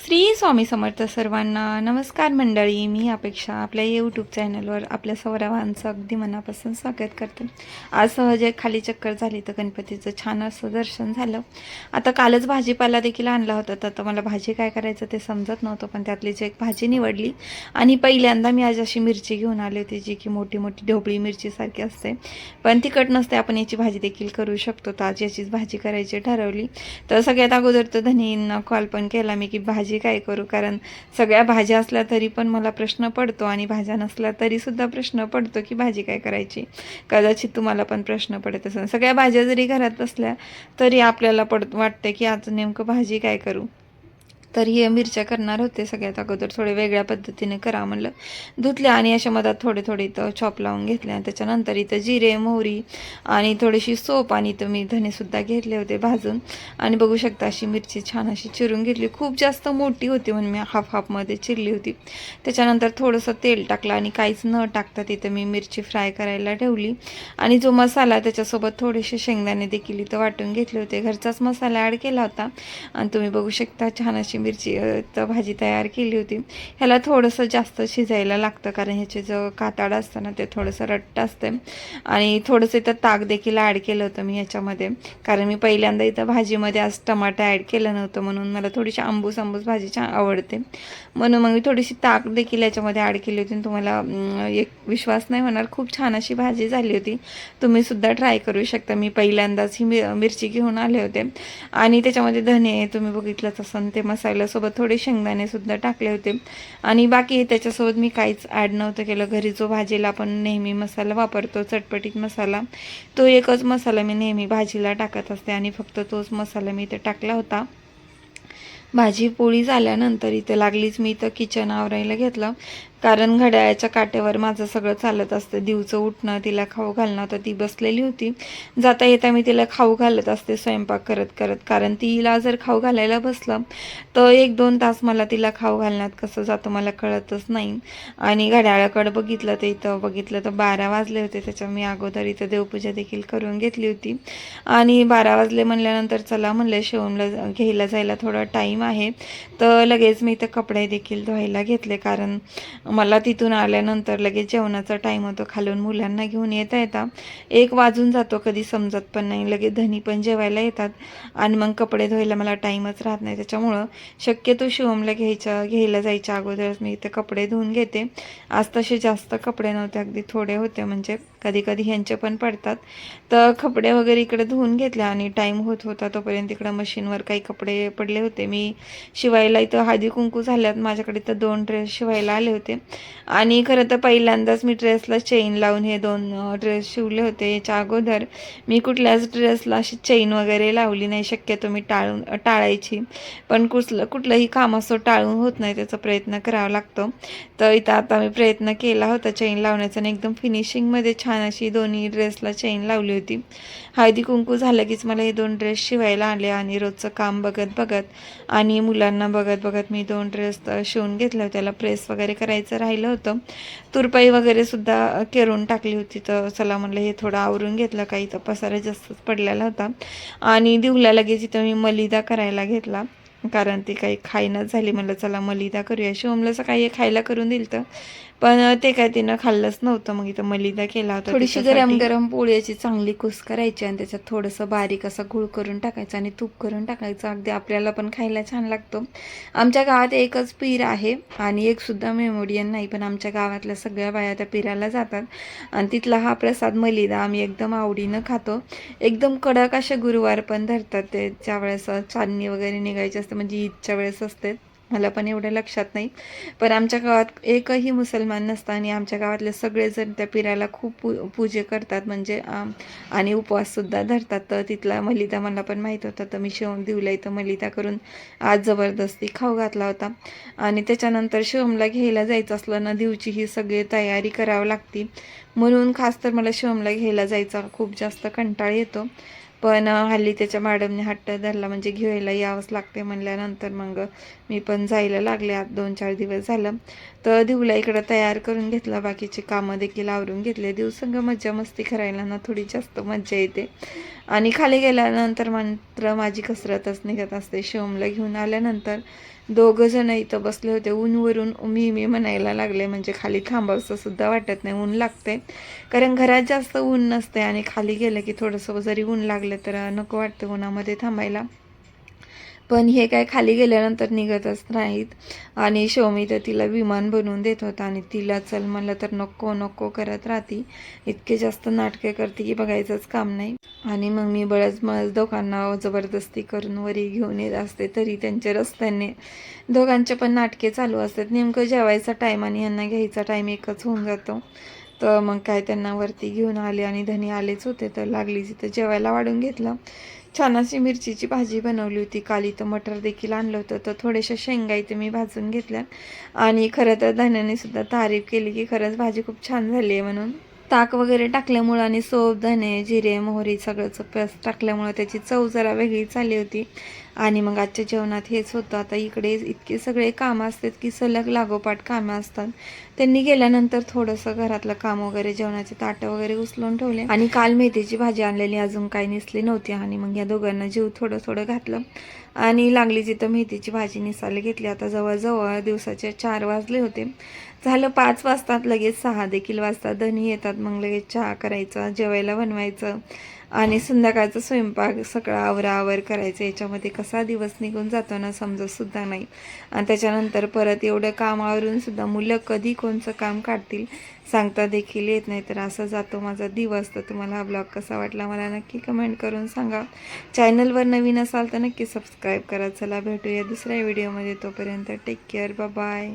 श्री स्वामी समर्थ सर्वांना नमस्कार मंडळी. मी अपेक्षा आपल्या यूट्यूब चॅनलवर आपल्या सर्वांचं अगदी मनापासून स्वागत करते. आज सहज एक खाली चक्कर झाली तर गणपतीचं छान असं दर्शन झालं. आता कालच भाजीपाला देखील आणला होता तर मला भाजी काय करायचं ते समजत नव्हतं, पण त्यातलीच एक भाजी निवडली आणि पहिल्यांदा मी आज अशी मिरची घेऊन आली होती जी की मोठी मोठी ढोबळी मिरचीसारखी असते, पण तिखट नसते. आपण याची भाजी देखील करू शकतो. तर आज याचीच भाजी करायची ठरवली. तर सगळ्यात अगोदर तर धनींना कॉल पण केला मी की भाजी काय करू, कारण सगळ्या भाज्या असल्या तरी पण मला प्रश्न पडतो आणि भाज्या नसल्या तरी सुद्धा प्रश्न पडतो की भाजी काय करायची. कदाचित तुम्हाला पण प्रश्न पडत असेल. सगळ्या भाज्या जरी घरात असल्या तरी आपल्याला वाटते की आज नेमकं भाजी काय करू. तर हे मिरच्या करणार होते. सगळ्यात अगोदर थोडे वेगळ्या पद्धतीने करा म्हणलं. धुतल्या आणि अशा मधात थोडे थोडे इथं चॉप लावून घेतले आणि त्याच्यानंतर इथं जिरे मोहरी आणि थोडीशी सोप आणि इथं मी धनेसुद्धा घेतले होते भाजून. आणि बघू शकता अशी मिरची छान अशी चिरून घेतली. खूप जास्त मोठी होती म्हणून मी हाफमध्ये चिरली होती. त्याच्यानंतर थोडंसं तेल टाकलं आणि काहीच न टाकता तिथं मी मिरची फ्राय करायला ठेवली. आणि जो मसाला त्याच्यासोबत थोडेसे शेंगदाणे देखील इथं वाटून घेतले होते. घरचाच मसाला ॲड केला होता आणि तुम्ही बघू शकता छान अशी मिरची तर भाजी तयार केली होती. ह्याला थोडंसं जास्त शिजायला लागतं, कारण ह्याचे जो कातड असतं ना ते थोडंसं रट्ट असतं. आणि थोडंसं इथं ताक देखील ॲड केलं होतं मी ह्याच्यामध्ये, कारण मी पहिल्यांदा इथं भाजीमध्ये आज टमाटर ॲड केलं नव्हतं, म्हणून मला थोडीशी आंबूस भाजी छान आवडते. म्हणून मग मी थोडीशी ताक देखील याच्यामध्ये ॲड केली होती. तुम्हाला एक विश्वास नाही होणार, खूप छान अशी भाजी झाली होती. तुम्हीसुद्धा ट्राय करू शकता. मी पहिल्यांदाच ही मिरची घेऊन आले होते आणि त्याच्यामध्ये धने तुम्ही बघितलंच असं ते मसाल्यासोबत थोडे शेंगदाणेसुद्धा टाकले होते. आणि बाकी त्याच्यासोबत मी काहीच ॲड नव्हतं केलं. घरी जो भाजीला आपण नेहमी मसाला वापरतो चटपटीत मसाला, तो एकच मसाला मी नेहमी भाजीला टाकत असते आणि फक्त तोच मसाला मी इथे टाकला होता. भाजी पोळी झाल्यानंतर इथं लागलीच मी इथं किचन आवरायला घेतलं, कारण घड्याळाच्या काट्यावर माझं सगळं चालत असतं. दिवचं उठणं, तिला खाऊ घालणं. तर ती बसलेली होती. जाता येता मी तिला खाऊ घालत असते स्वयंपाक करत करत, कारण तिला जर खाऊ घालायला बसलं तर 1-2 तास मला तिला खाऊ घालण्यात कसं जातं मला कळतच नाही. आणि घड्याळाकडं बघितलं तर इथं बघितलं तर 12 वाजले होते. त्याच्या मी अगोदर इथं देवपूजा देखील करून घेतली होती. आणि 12 वाजले म्हणल्यानंतर चला म्हणलं शिवमला घ्यायला जायला थोडा टाईम आहे. तर लगेच मी इथं कपडे देखील धुवायला घेतले, कारण मला तिथून आल्यानंतर लगेच जेवणाचा टाईम होतो. खालून मुलांना घेऊन येता 1 वाजून जातो, कधी समजत पण नाही. लगेच धनी पण जेवायला येतात आणि मग कपडे धुवायला मला टाईमच राहत नाही. त्याच्यामुळं शक्यतो शिवमला घ्यायला जायच्या अगोदरच मी इथे कपडे धुवून घेते. आज तसे जास्त कपडे नव्हते, अगदी थोडे होते, म्हणजे कधी कधी ह्यांचे पण पडतात. तर कपडे वगैरे इकडे धुवून घेतले आणि टाईम होत होता तोपर्यंत इकडं मशीनवर काही कपडे पडले होते. मी शिवायला इथं हळदी कुंकू झाल्यात माझ्याकडे, तर 2 ड्रेस शिवायला आले होते. आणि खरं तर पहिल्यांदाच मी ड्रेसला चेन लावून हे 2 ड्रेस शिवले होते. याच्या अगोदर मी कुठल्याच ड्रेसला अशी चेन वगैरे लावली नाही. शक्यतो मी टाळायची, पण कुठलंही काम असं टाळून होत नाही, त्याचा प्रयत्न करावा लागतो. तर इथं आता मी प्रयत्न केला होता चेन लावण्याचा आणि एकदम फिनिशिंगमध्ये छान अशी दोन्ही ड्रेसला चेन लावली होती. हळदी कुंकू झालं कीच मला हे 2 ड्रेस शिवायला आले आणि रोजचं काम बघत बघत आणि मुलांना बघत बघत मी 2 ड्रेस शिवून घेतले होते. त्याला प्रेस वगैरे करायचं राहिलं होतं. तुरपाई वगैरे सुद्धा करून टाकली होती. तर चला म्हणलं हे थोडं आवरून घेतलं, काही तर पसारा जास्तच पडलेला होता. आणि दिवला लगेच इथं मी मलिदा करायला घेतला, कारण ती काही खाईनच झाली. म्हणलं चला मलिदा करूया. शिवमला सकाळी खायला करून दिलं तर, पण ते काय तिनं खाल्लंच नव्हतं. मग इथं मलिदा केला होता. थोडीशी गरम गरम पोळीची चांगली कुस करायची आणि त्याच्यात थोडंसं बारीक असा गूळ करून टाकायचं आणि तूप करून टाकायचं. अगदी आपल्याला पण खायला छान लागतो. आमच्या गावात एकच पीर आहे आणि एक सुद्धा मेमोरियन नाही, पण आमच्या गावातल्या सगळ्या बाया त्या पीराला जातात आणि तिथला हा प्रसाद मलिदा आम्ही एकदम आवडीनं खातो. एकदम कडक असे गुरुवार पण धरतात ते, ज्यावेळेस चांदणी वगैरे निघायची असते, म्हणजे ईदच्या वेळेस असते. मला पण एवढं लक्षात नाही, पण आमच्या गावात एकही मुसलमान नसतं आणि आमच्या गावातले सगळेजण त्या पीराला खूप पूजे करतात, म्हणजे आणि उपवाससुद्धा धरतात. तर तिथला मलिदा मला पण माहीत होता, तर मी शिवम दिवला इथं मलिदा करून आज जबरदस्ती खाऊ घातला होता. आणि त्याच्यानंतर शिवमला घ्यायला जायचं असलं ना, दिवची ही सगळी तयारी करावी लागते, म्हणून खास तर मला शिवमला घ्यायला जायचा खूप जास्त कंटाळ येतो. पण हल्ली त्याच्या मॅडमने हट्ट धरला, म्हणजे घ्यायला यावंच लागते म्हणल्यानंतर मग मी पण जायला लागले. आज 2-4 दिवस झालं. तर दिवला इकडं तयार करून घेतला, बाकीचे कामं देखील आवरून घेतले. दिवसंग मज्जा मस्ती करायला ना थोडी जास्त मज्जा येते. आणि खाली गेल्यानंतर मात्र माझी कसरतच निघत असते. शिवमला घेऊन आल्यानंतर दोघं जण इथं बसले होते. ऊनवरून मी म्हणायला लागले, म्हणजे खाली थांबावंसं सुद्धा वाटत नाही, ऊन लागते. कारण घरात जास्त ऊन नसते आणि खाली गेलं की थोडंसं जरी ऊन लागलं तर नको वाटतं उन्हामध्ये थांबायला. पण हे काय खाली गेल्यानंतर निघतच नाहीत. आणि शोमी तर तिला विमान बनवून देत होता आणि तिला चल म्हणलं तर नको नको करत राहती. इतके जास्त नाटके करते की बघायचंच काम नाही. आणि मग मी बळच दोघांना जबरदस्ती करून वरी घेऊन येत असते, तरी त्यांच्या रस्त्याने दोघांचे पण नाटके चालू असतात. नेमकं जेवायचा टाईम आणि यांना घ्यायचा टाईम एकच होऊन जातो. तर मग काय त्यांना वरती घेऊन आले आणि धनी आलेच होते, तर लागली तिथं जेवायला वाढून घेतलं. छान अशी मिरचीची भाजी बनवली होती. काल इथं मटर देखील आणलं होतं, तर थोड्याशा शेंगा इथे मी भाजून घेतल्या. आणि खरं तर धन्याने सुद्धा तारीफ केली की खरंच भाजी खूप छान झाली आहे म्हणून. ताक वगैरे टाकल्यामुळं आणि सोप, धने, जिरे, मोहरी सगळंच पेस्ट टाकल्यामुळं त्याची चव जरा वेगळीच आली होती. आणि मग आजच्या जेवणात हेच होतं. आता इकडे इतके सगळे कामं असतात की सलग लागोपाठ कामं असतात. त्यांनी गेल्यानंतर थोडंसं घरातलं काम वगैरे, जेवणाचे ताटं वगैरे उचलून ठेवले. आणि काल मेथीची भाजी आणलेली अजून काही निसली नव्हती आणि मग या दोघांना जीव थोडं थोडं घातलं आणि लागली जिथं मेथीची भाजी निसायला घेतली. आता जवळजवळ दिवसाचे 4 वाजले होते. झालं 5 वाजतात, लगेच 6 देखील वाजतात. धनी येतात, मग लगेच चहा करायचा, जेवायला बनवायचं आणि संध्याकाळचा स्वयंपाक सगळं आवराआवर करायचं. याच्यामध्ये कसा दिवस निघून जातो ना समजतसुद्धा नाही. आणि त्याच्यानंतर परत एवढं काम आवरूनसुद्धा मुलं कधी कोणचं काम काढतील सांगता देखील येत नाही. तर असं जातो माझा दिवस. तर तुम्हाला हा ब्लॉग कसा वाटला मला नक्की कमेंट करून सांगा. चॅनलवर नवीन असाल तर नक्की सबस्क्राईब करा. चला भेटूया दुसऱ्या व्हिडिओमध्ये. तोपर्यंत टेक केअर, बाय.